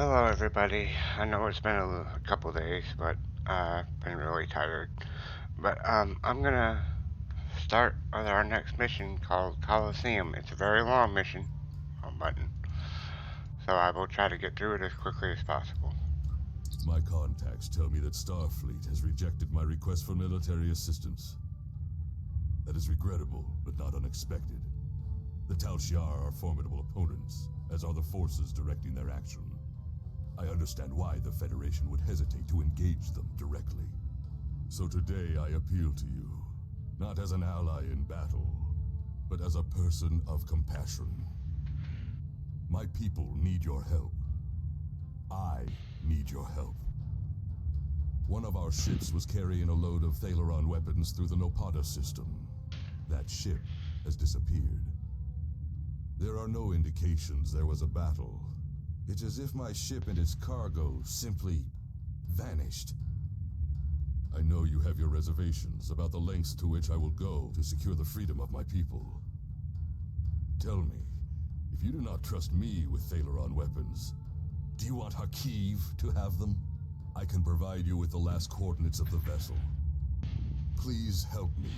Hello, everybody. I know it's been a couple days, but I've been really tired. But I'm gonna start with our next mission called Coliseum. It's a very long mission, button, so I will try to get through it as quickly as possible. My contacts tell me that Starfleet has rejected my request for military assistance. That is regrettable, but not unexpected. The Tal Shiar are formidable opponents, as are the forces directing their action. I understand why the Federation would hesitate to engage them directly. So today I appeal to you, not as an ally in battle, but as a person of compassion. My people need your help. I need your help. One of our ships was carrying a load of Thalaron weapons through the Nopata system. That ship has disappeared. There are no indications there was a battle. It's as if my ship and its cargo simply vanished. I know you have your reservations about the lengths to which I will go to secure the freedom of my people. Tell me, if you do not trust me with Thalaron weapons, do you want Hakiv to have them? I can provide you with the last coordinates of the vessel. Please help me.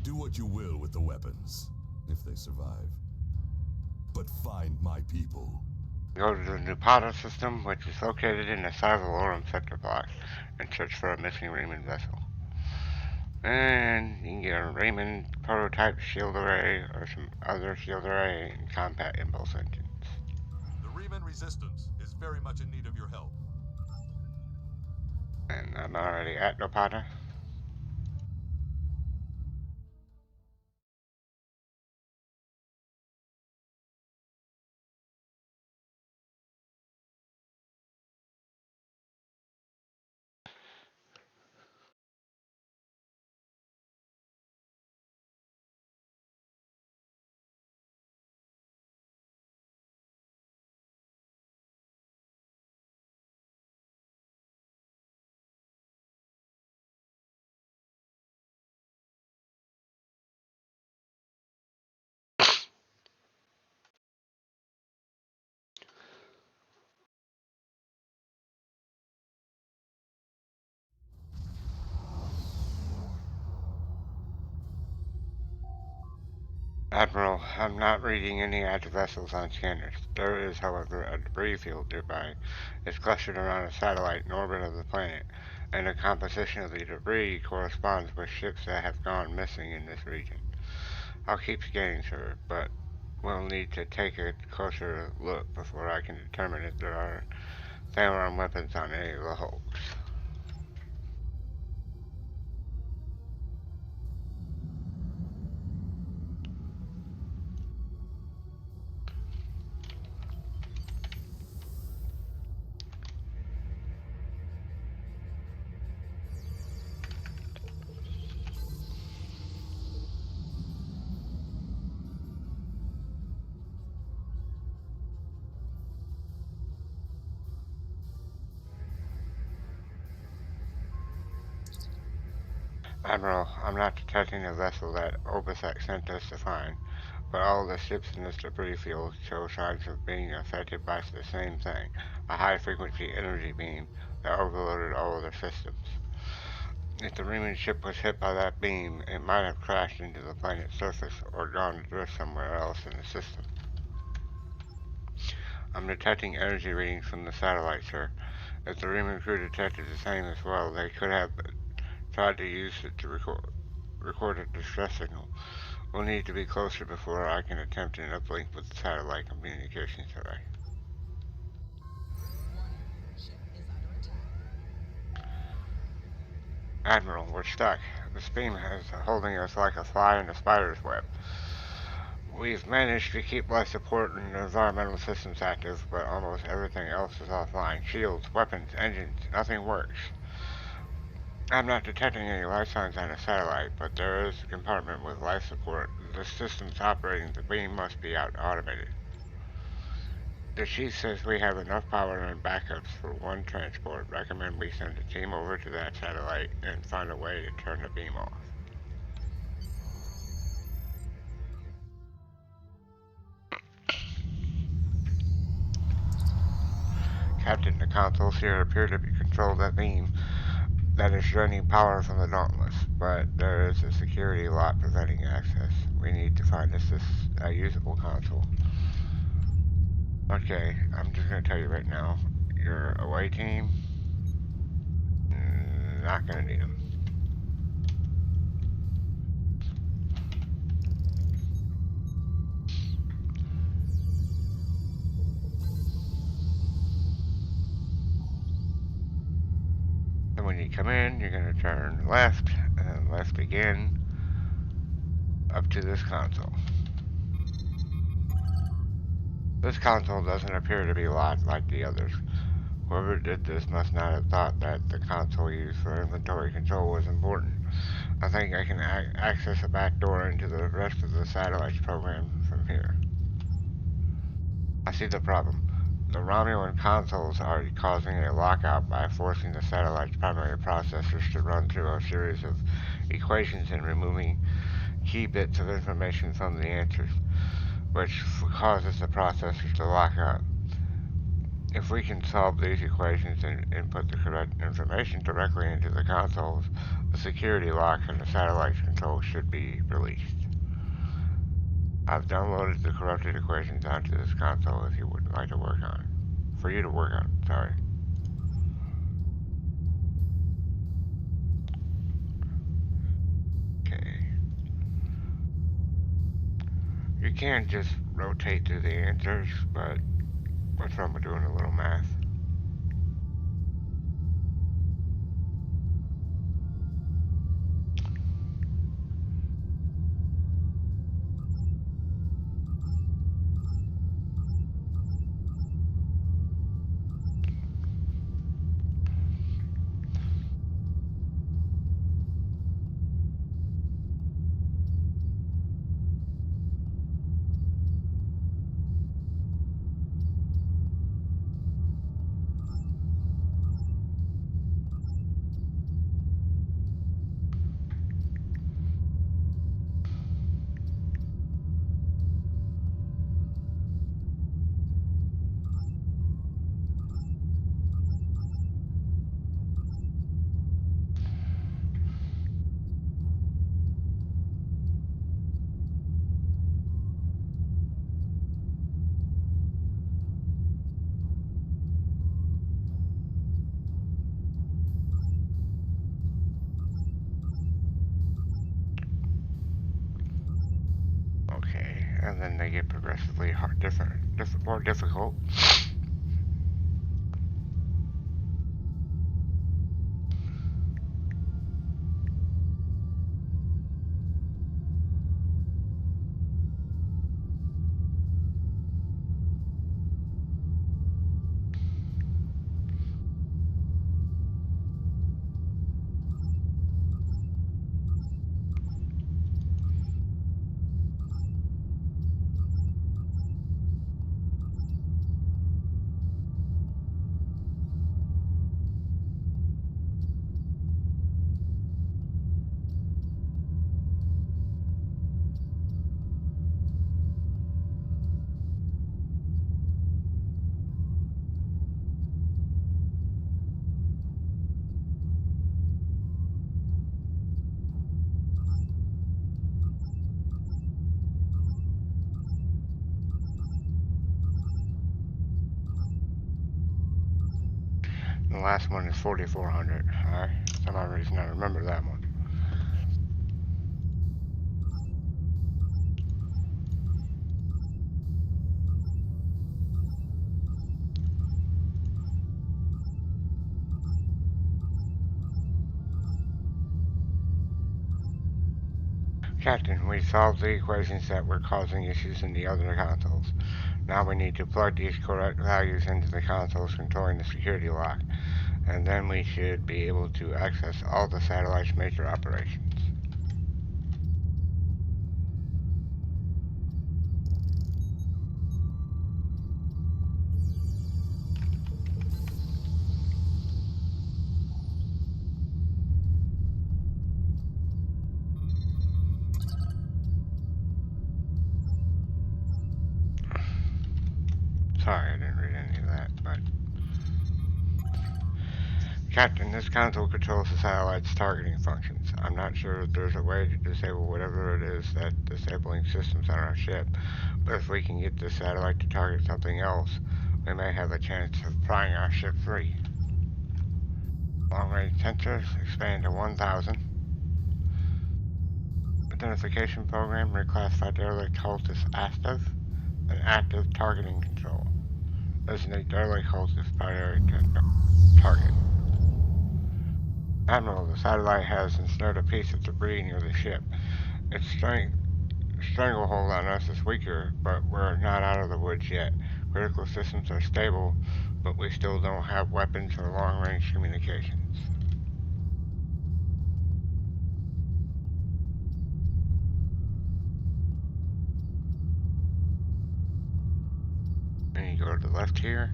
Do what you will with the weapons, if they survive. But find my people. Go to the Nupata system, which is located in the Cyvalorum sector block, and search for a missing Raymond vessel. And you can get a Raymond prototype shield array or some other shield array and combat impulse engines. The Riemann resistance is very much in need of your help. And I'm already at Nopata. Admiral, I'm not reading any active vessels on scanners. There is, however, a debris field nearby. It's clustered around a satellite in orbit of the planet, and the composition of the debris corresponds with ships that have gone missing in this region. I'll keep scanning, sir, but we'll need to take a closer look before I can determine if there are Tharon weapons on any of the hulks. Admiral, I'm not detecting the vessel that Obasek sent us to find, but all the ships in this debris field show signs of being affected by the same thing, a high-frequency energy beam that overloaded all of their systems. If the Riemann ship was hit by that beam, it might have crashed into the planet's surface or gone adrift somewhere else in the system. I'm detecting energy readings from the satellite, sir. If the Riemann crew detected the same as well, they could have tried to use it to record a distress signal. We'll need to be closer before I can attempt an uplink with the satellite communications array. Admiral, we're stuck. This beam is holding us like a fly in a spider's web. We've managed to keep life support and environmental systems active, but almost everything else is offline. Shields, weapons, engines, nothing works. I'm not detecting any life signs on the satellite, but there is a compartment with life support. The systems operating the beam must be automated. The chief says we have enough power and backups for one transport. Recommend we send a team over to that satellite and find a way to turn the beam off. Captain, the consoles here appear to be controlled at beam that is draining power from the Dauntless, but there is a security lock preventing access. We need to find a usable console. Okay, I'm just gonna tell you right now, your away team, not gonna need them. And when you come in, you're gonna turn left, and then left again, up to this console. This console doesn't appear to be locked like the others. Whoever did this must not have thought that the console used for inventory control was important. I think I can access a back door into the rest of the satellites program from here. I see the problem. The Romulan consoles are causing a lockout by forcing the satellite's primary processors to run through a series of equations and removing key bits of information from the answers, which causes the processors to lock out. If we can solve these equations and input the correct information directly into the consoles, the security lock and the satellite's control should be released. I've downloaded the corrupted equations onto this console if you would like to work on it. For you to work on it, sorry. Okay. You can just rotate through the answers, but what's wrong with doing a little math? Okay, and then they get progressively more difficult. The last one is 4,400. Alright, for some reason I remember that one. Captain, we solved the equations that were causing issues in the other consoles. Now we need to plug these correct values into the consoles controlling the security lock, and then we should be able to access all the satellite's major operations. Sorry, I didn't read any of that, but Captain, this console controls the satellite's targeting functions. I'm not sure if there's a way to disable whatever it is that's disabling systems on our ship, but if we can get the satellite to target something else, we may have a chance of prying our ship free. Long-range sensors expand to 1,000. Identification program reclassified derelict host as active and active targeting control. Designate derelict host as primary target. Admiral, the satellite has ensnared a piece of debris near the ship. Its stranglehold on us is weaker, but we're not out of the woods yet. Critical systems are stable, but we still don't have weapons or long-range communications. And you go to the left here,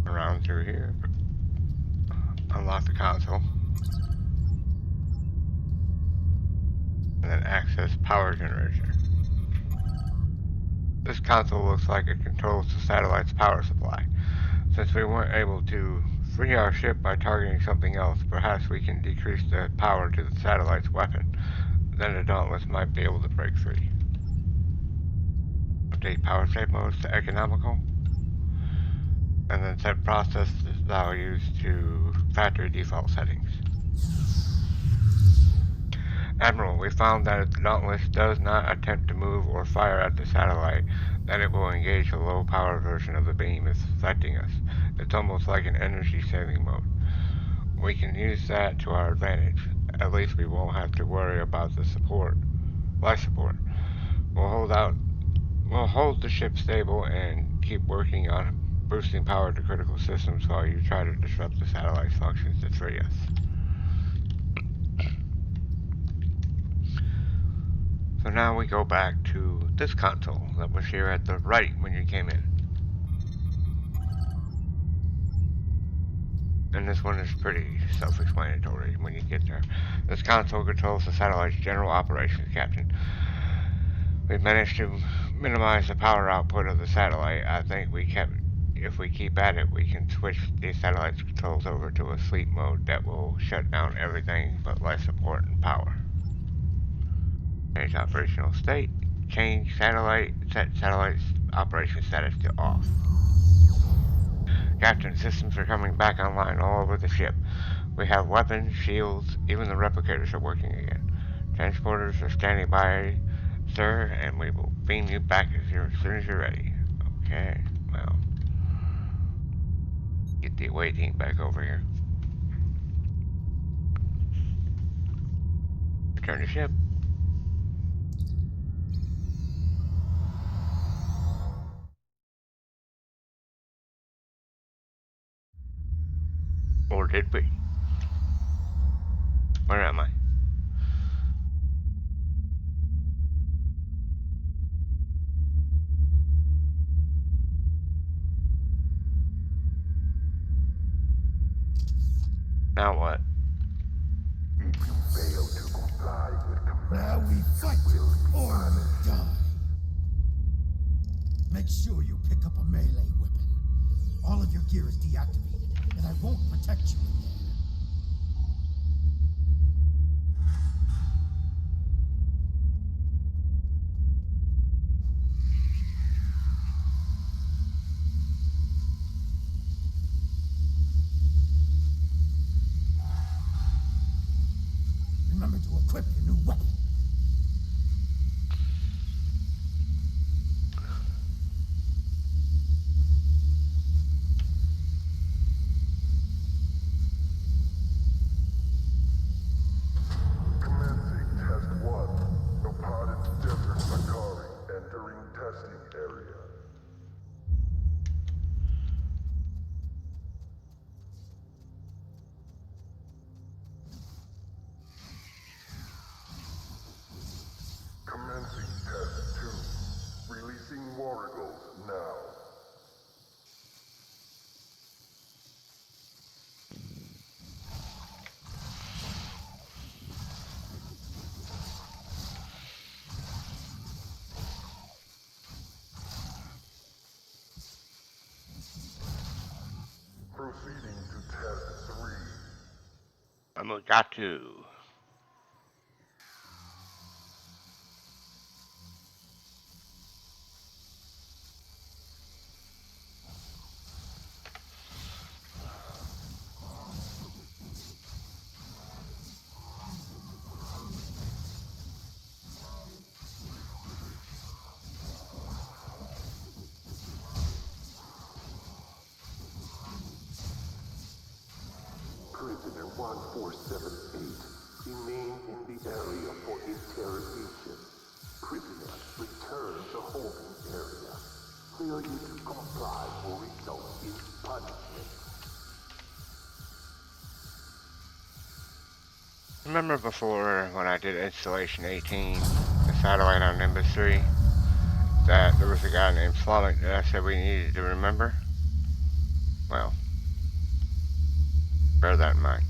around through here, unlock the console, and then access power generator. This console looks like it controls the satellite's power supply. Since we weren't able to free our ship by targeting something else, perhaps we can decrease the power to the satellite's weapon. Then the Dauntless might be able to break free. Update power save modes to economical, and then set process values to factory default settings. Admiral, we found that if the Dauntless does not attempt to move or fire at the satellite, then it will engage the low power version of the beam affecting us. It's almost like an energy saving mode. We can use that to our advantage. At least we won't have to worry about the life support. We'll hold out We'll hold the ship stable and keep working on boosting power to critical systems while you try to disrupt the satellite's functions to free us. So now we go back to this console that was here at the right when you came in. And this one is pretty self-explanatory when you get there. This console controls the satellite's general operations, Captain. We've managed to minimize the power output of the satellite. I think if we keep at it, we can switch the satellite's controls over to a sleep mode that will shut down everything but life support and power. Change operational state. Set satellite's operation status to off. Captain, systems are coming back online all over the ship. We have weapons, shields, even the replicators are working again. Transporters are standing by, sir, and we will beam you back as soon as you're ready. Okay, well, get the away team back over here. Return to ship. Or did we? Where am I? Now what? If you fail to comply with commands, now we fight or die. Make sure you pick up a melee weapon. All of your gear is deactivated, and I won't protect you in there. Remember to equip your new weapon. commencing test 1. No pod in Desert Sakari entering testing area. Commencing test 2. Releasing warrigals now. Proceeding to got to. Prisoner 1478, remain in the area for interrogation. Prisoner, return to holding area. Failure to comply will result in punishment. Remember before when I did installation 18, the satellite on Nimbus 3, that there was a guy named Slavic that I said we needed to remember? Well, bear that in mind.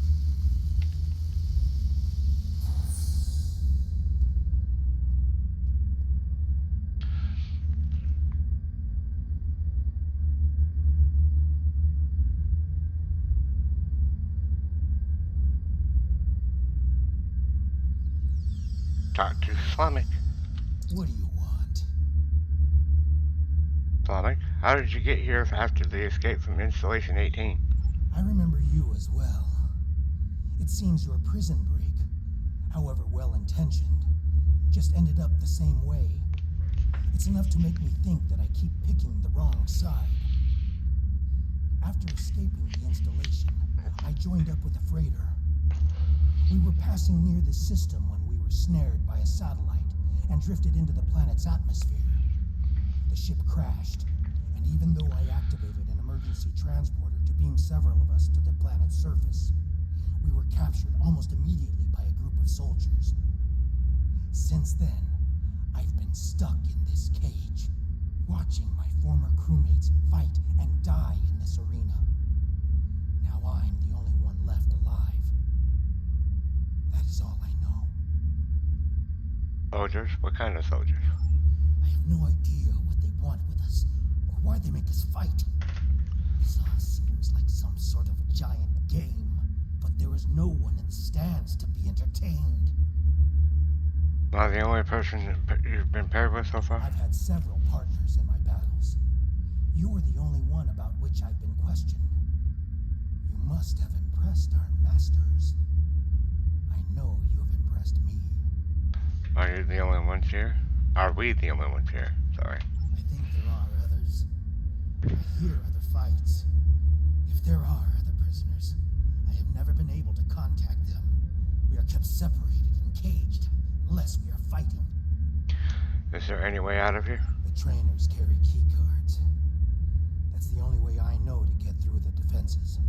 Talk to Slavic. What do you want? Slavic, how did you get here after the escape from installation 18? I remember you as well. It seems your prison break, however well-intentioned, just ended up the same way. It's enough to make me think that I keep picking the wrong side. After escaping the installation, I joined up with a freighter. We were passing near this system when we were snared by a satellite and drifted into the planet's atmosphere. The ship crashed, and even though I activated an emergency transporter to beam several of us to the planet's surface, we were captured almost immediately by a group of soldiers. Since then, I've been stuck in this cage, watching my former crewmates fight and die in this arena. Now I'm the only one left alive. That is all I know. Soldiers? What kind of soldiers? I have no idea what they want with us, or why they make us fight. This all seems like some sort of giant game, but there is no one in the stands to be entertained. Am I the only person that you've been paired with so far? I've had several partners in my battles. You are the only one about which I've been questioned. You must have impressed our masters. I know you have impressed me. Are you the only ones here? Are we the only ones here? Sorry. I think there are others. I hear other fights. If there are other prisoners, I have never been able to contact them. We are kept separated and caged unless we are fighting. Is there any way out of here? The trainers carry key cards. That's the only way I know to get through the defenses.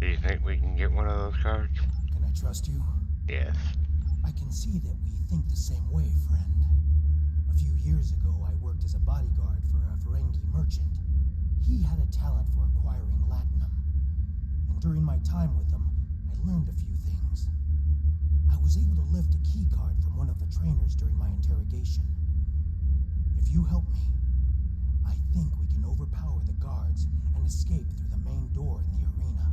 Do you think we can get one of those cards? Can I trust you? Yes. I can see that we think the same way, friend. A few years ago, I worked as a bodyguard for a Ferengi merchant. He had a talent for acquiring latinum. And during my time with him, I learned a few things. I was able to lift a key card from one of the trainers during my interrogation. If you help me, I think we can overpower the guards and escape through the main door in the arena.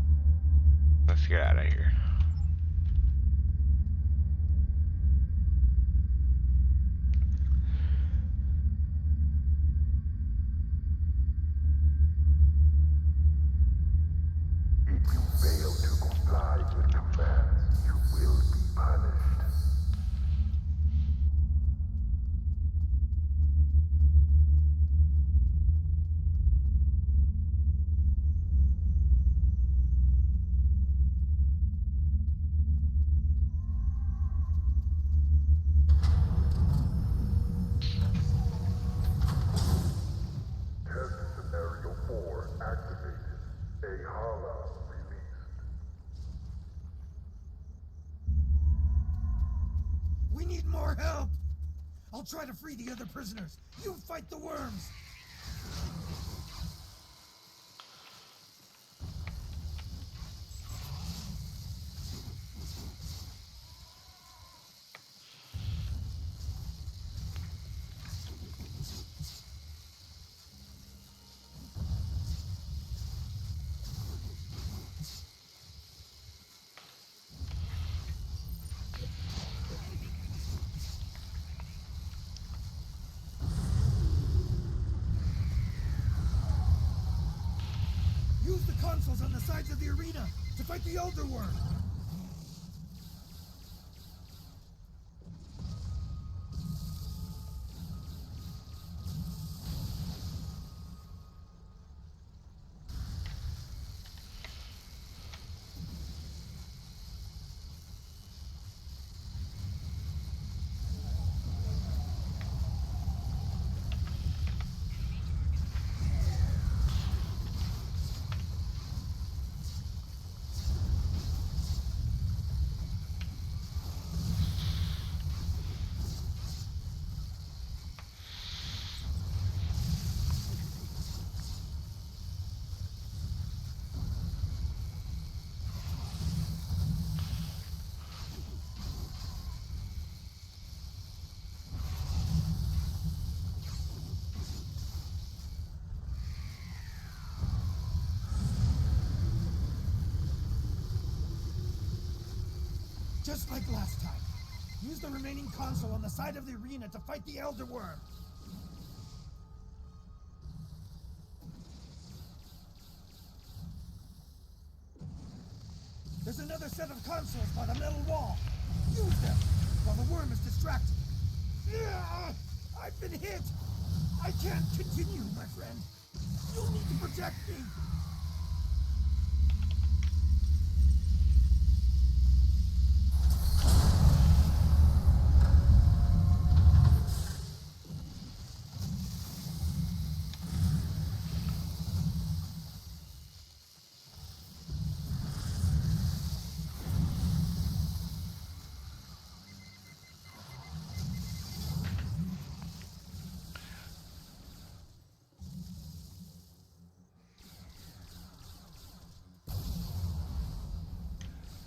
Let's get out of here. If you fail to comply with commands, you will be punished. Test scenario 4 activated. A Hala released. We need more help! I'll try to free the other prisoners. You fight the worms! consoles on the sides of the arena to fight the Elder Worm. Just like last time. Use the remaining console on the side of the arena to fight the Elder Worm. There's another set of consoles by the metal wall. Use them while the worm is distracted. I've been hit. I can't continue, my friend. You'll need to protect me.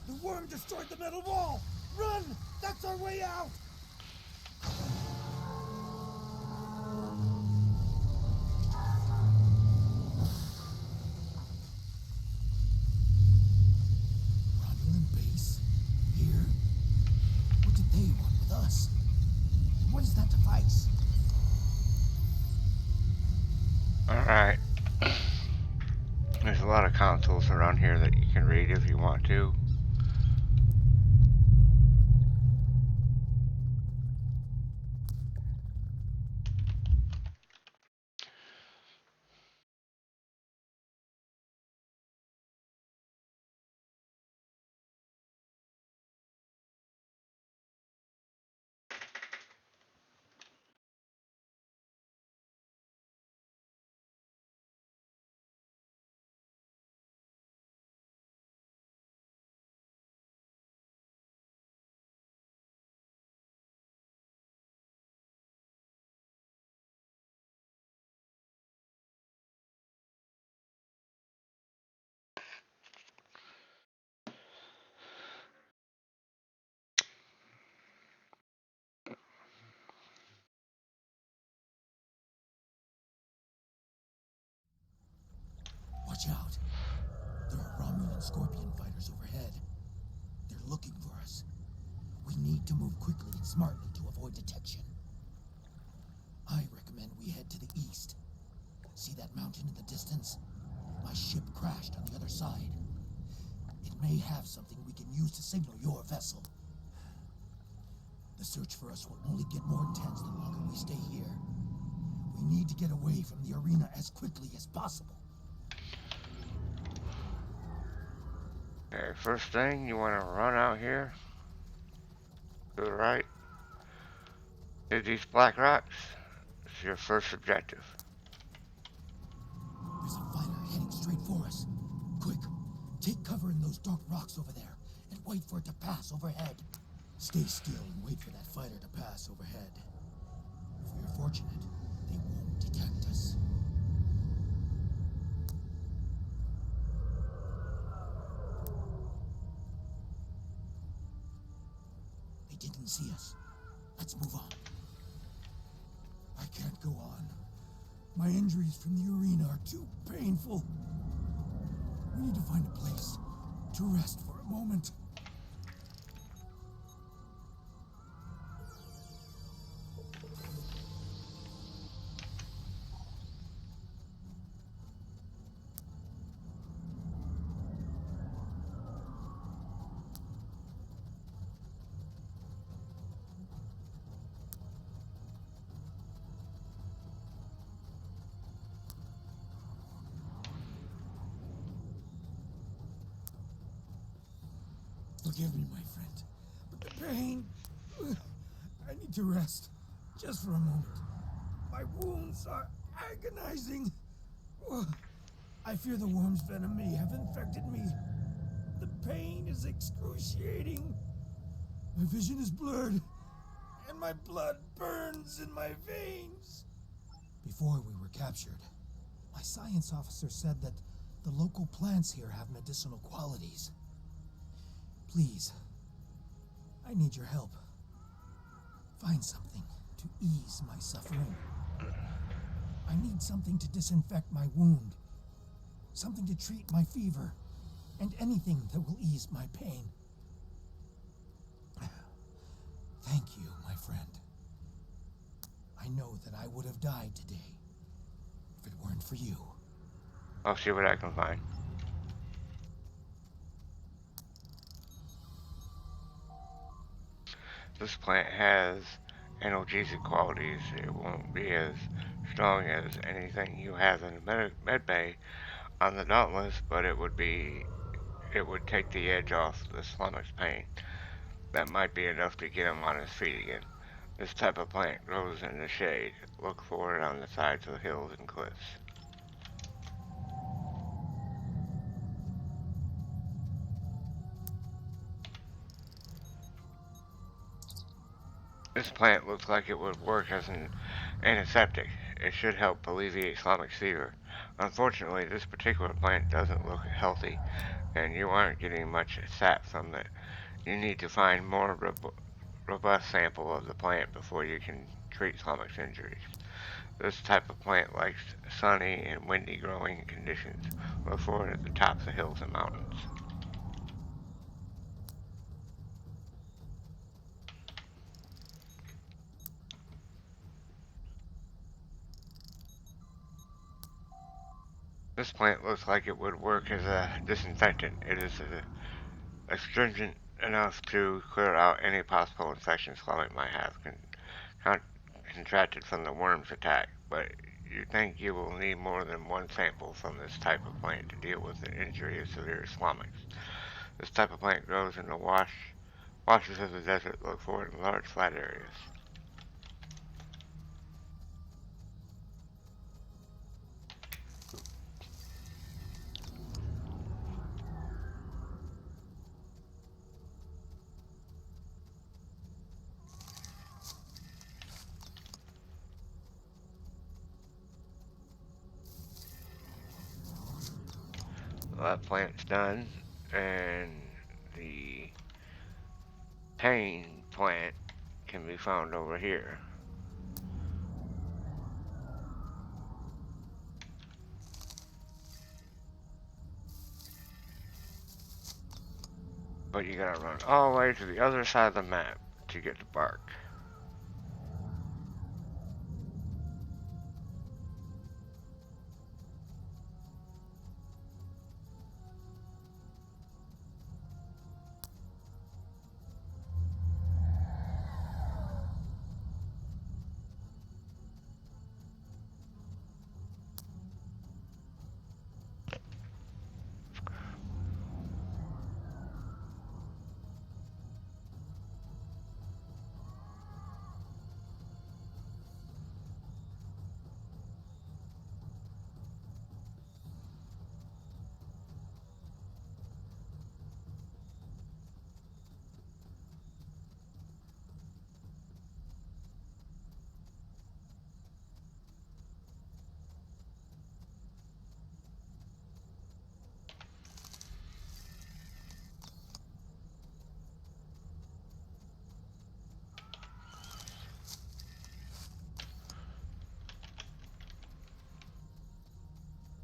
The worm destroyed the metal wall! Run! That's our way out! Romulan base? Here? What did they want with us? What is that device? Alright. There's a lot of consoles around here that you can read if you want to. Watch out. There are Romulan Scorpion fighters overhead. They're looking for us. We need to move quickly and smartly to avoid detection. I recommend we head to the east. See that mountain in the distance? My ship crashed on the other side. It may have something we can use to signal your vessel. The search for us will only get more intense the longer we stay here. We need to get away from the arena as quickly as possible. Okay, first thing, you want to run out here. To the right. Hit these black rocks. It's your first objective. There's a fighter heading straight for us. Quick, take cover in those dark rocks over there and wait for it to pass overhead. Stay still and wait for that fighter to pass overhead. If we are fortunate, they won't detect us. They didn't see us. Let's move on. I can't go on. My injuries from the arena are too painful. We need to find a place to rest for a moment. Forgive me, my friend, but the pain... I need to rest, just for a moment. My wounds are agonizing. I fear the worm's venom may have infected me. The pain is excruciating. My vision is blurred, and my blood burns in my veins. Before we were captured, my science officer said that the local plants here have medicinal qualities. Please, I need your help. Find something to ease my suffering. I need something to disinfect my wound, something to treat my fever, and anything that will ease my pain. Thank you, my friend. I know that I would have died today if it weren't for you. I'll see what I can find. This plant has analgesic qualities. It won't be as strong as anything you have in the med bay on the Dauntless, but it would take the edge off the stomach's pain. That might be enough to get him on his feet again. This type of plant grows in the shade. Look for it on the sides of hills and cliffs. This plant looks like it would work as an antiseptic. It should help alleviate stomach fever. Unfortunately, this particular plant doesn't look healthy, and you aren't getting much sap from it. You need to find more robust sample of the plant before you can treat stomach injuries. This type of plant likes sunny and windy growing conditions. Look for it at the tops of hills and mountains. This plant looks like it would work as a disinfectant. It is astringent enough to clear out any possible infections Chloe might have con- contracted from the worm's attack, but you think you will need more than one sample from this type of plant to deal with an injury of severe stomachs. This type of plant grows in the washes of the desert. Look for it in large flat areas. Well, that plant's done, and the pain plant can be found over here. But you gotta run all the way to the other side of the map to get the bark.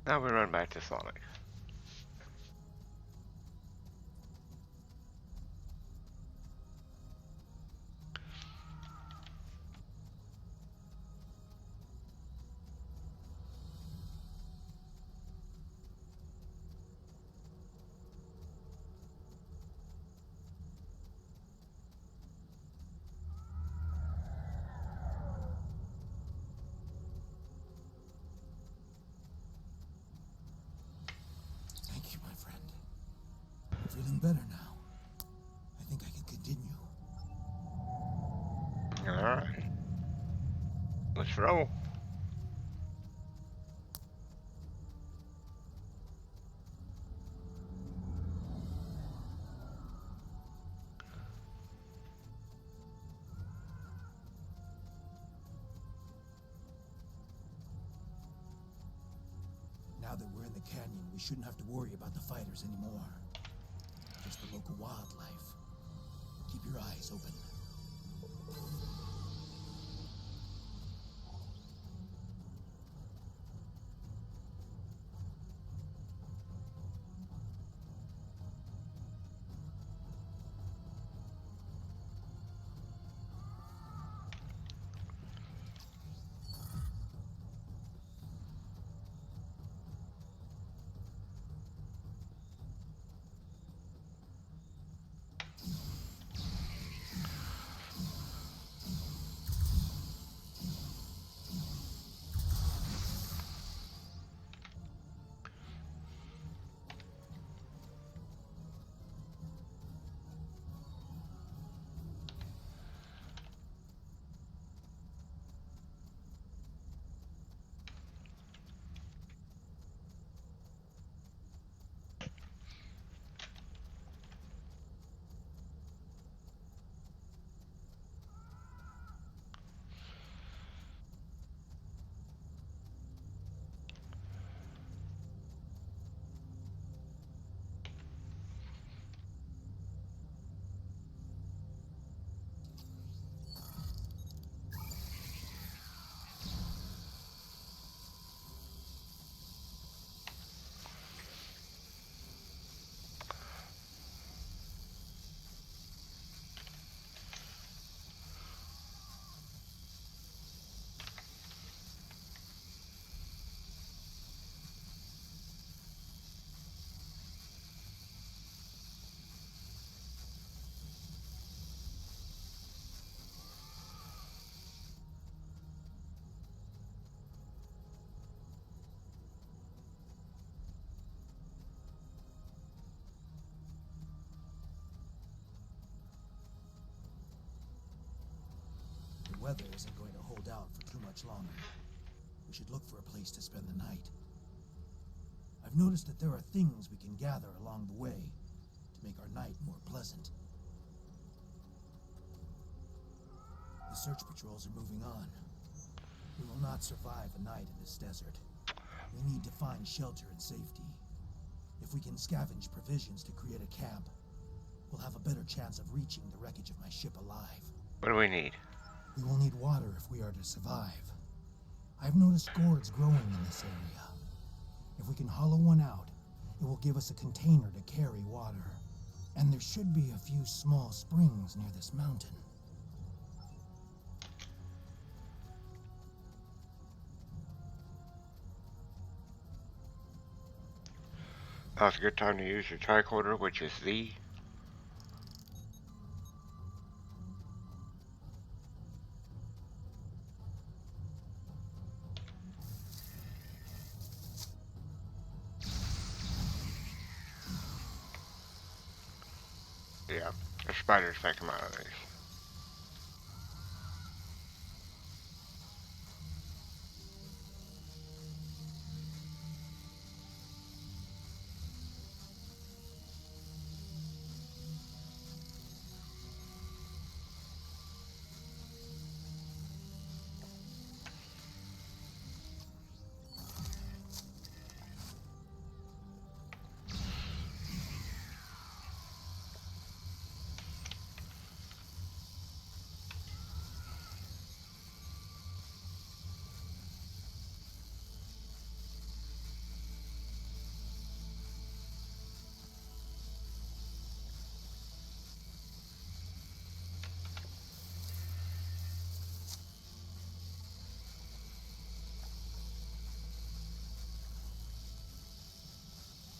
Now we run back to Sonic. Let's roll. Now that we're in the canyon, we shouldn't have to worry about the fighters anymore. Just the local wildlife. Keep your eyes open. The weather isn't going to hold out for too much longer. We should look for a place to spend the night. I've noticed that there are things we can gather along the way to make our night more pleasant. The search patrols are moving on. We will not survive a night in this desert. We need to find shelter and safety. If we can scavenge provisions to create a camp, we'll have a better chance of reaching the wreckage of my ship alive. What do we need? We will need water if we are to survive. I've noticed gourds growing in this area. If we can hollow one out, it will give us a container to carry water. And there should be a few small springs near this mountain. Now's a good time to use your tricorder, which is the... Yeah, the spiders make them out of these.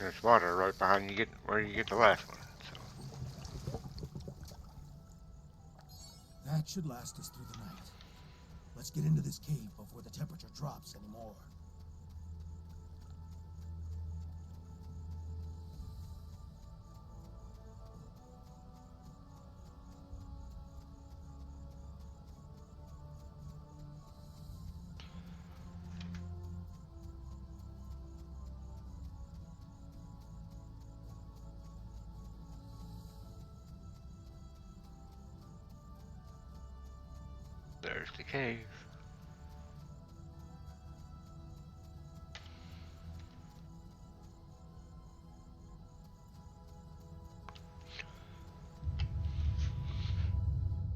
There's water right behind you get where you get the last one. So That should last us through the night. Let's get into this cave before the temperature drops anymore. There's the cave.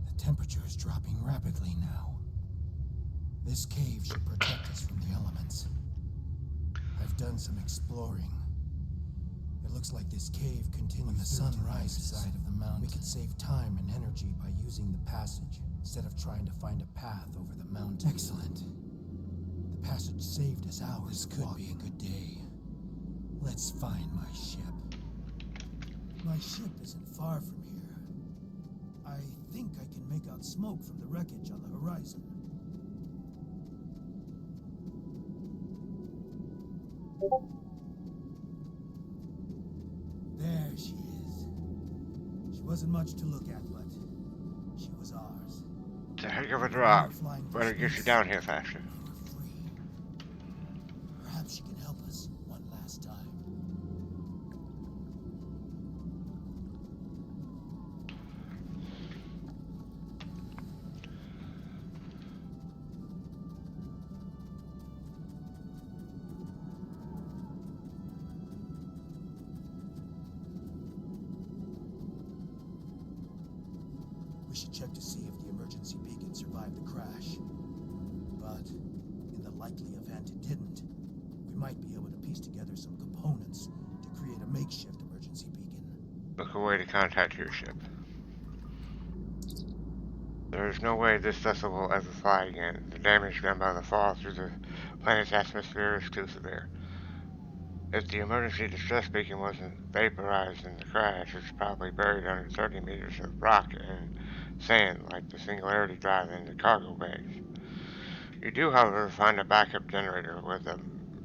The temperature is dropping rapidly now. This cave should protect us from the elements. I've done some exploring. It looks like this cave continues when the sun rises side of the mountain. We could save time and energy by using the passage instead of trying to find a path over the mountain. Excellent. The passage saved us hours. This could be a good day. Let's find my ship. My ship isn't far from here. I think I can make out smoke from the wreckage on the horizon. There she is. She wasn't much to look at, but she was ours. It's a heck of a drop. Better get you down here faster. We were free. Perhaps she can help us one last time. We should check to see if the emergency beacon survived the crash. But, in the likely event it didn't, we might be able to piece together some components to create a makeshift emergency beacon. Look away to contact your ship. There is no way this vessel will ever fly again. The damage done by the fall through the planet's atmosphere is too severe. If the emergency distress beacon wasn't vaporized in the crash, it's probably buried under 30 meters of rock and sand like the Singularity drive in the cargo bays. You do, however, find a backup generator with a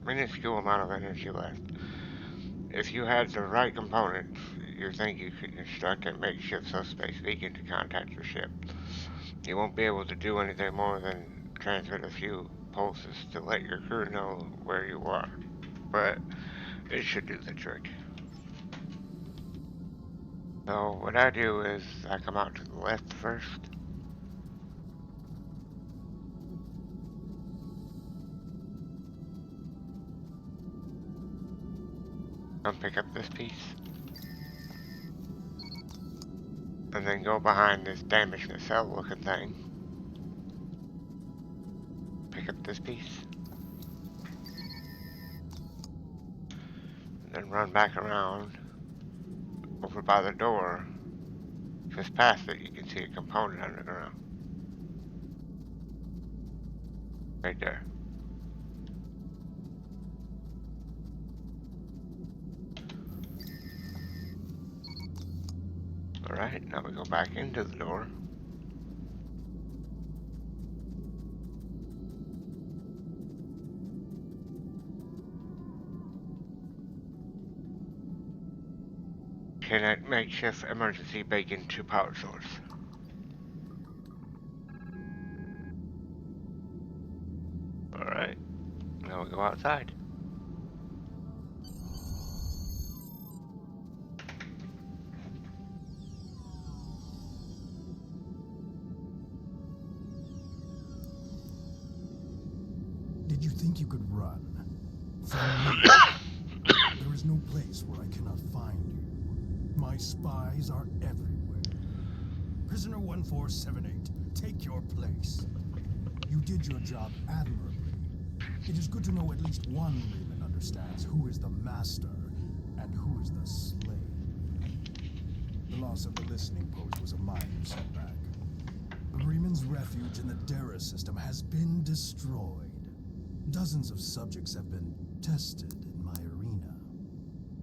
minuscule amount of energy left. If you had the right components, you think you could construct a makeshift subspace beacon to contact your ship. You won't be able to do anything more than transmit a few pulses to let your crew know where you are, but it should do the trick. So what I do is I come out to the left first. Come pick up this piece. And then go behind this damaged nacelle looking thing. Pick up this piece. And then run back around over by the door. Just past it, you can see a component underground. Right there. Alright, now we go back into the door. Connect makeshift emergency beacon to power source. Alright, now we go outside. Did you think you could run? From me? There is no place where I cannot find you. My spies are everywhere. Prisoner 1478, take your place. You did your job admirably. It is good to know at least one Reman understands who is the master and who is the slave. The loss of the listening post was a minor setback. The Reman's refuge in the Dara system has been destroyed. Dozens of subjects have been tested in my arena.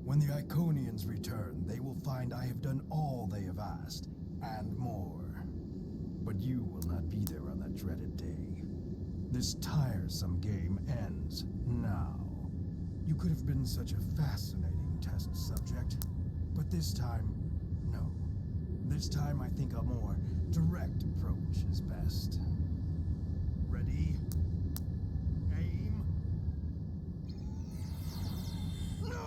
When the Iconians return, they will find I have done all they have asked, and more. But you will not be there on that dreaded day. This tiresome game ends now. You could have been such a fascinating test subject, but this time, no. This time I think a more direct approach is best. Ready? Aim. No!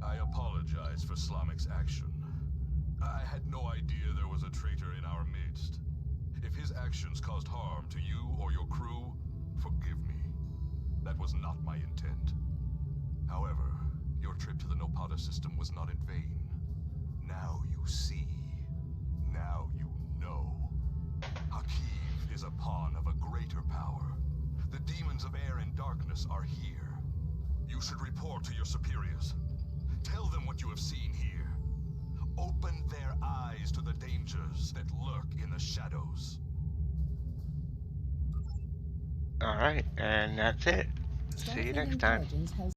I apologize for Slamic's action. I had no idea there was a traitor in our midst. If his actions caused harm to you or your crew, forgive me. That was not my intent. However, your trip to the Nopata system was not in vain. Now you see. Now you know. Hakiv is a pawn of a greater power. The demons of air and darkness are here. You should report to your superiors. Tell them what you have seen here. Open their eyes to the dangers that lurk in the shadows. Alright, and that's it. See you Starfleet next time. Intelligence has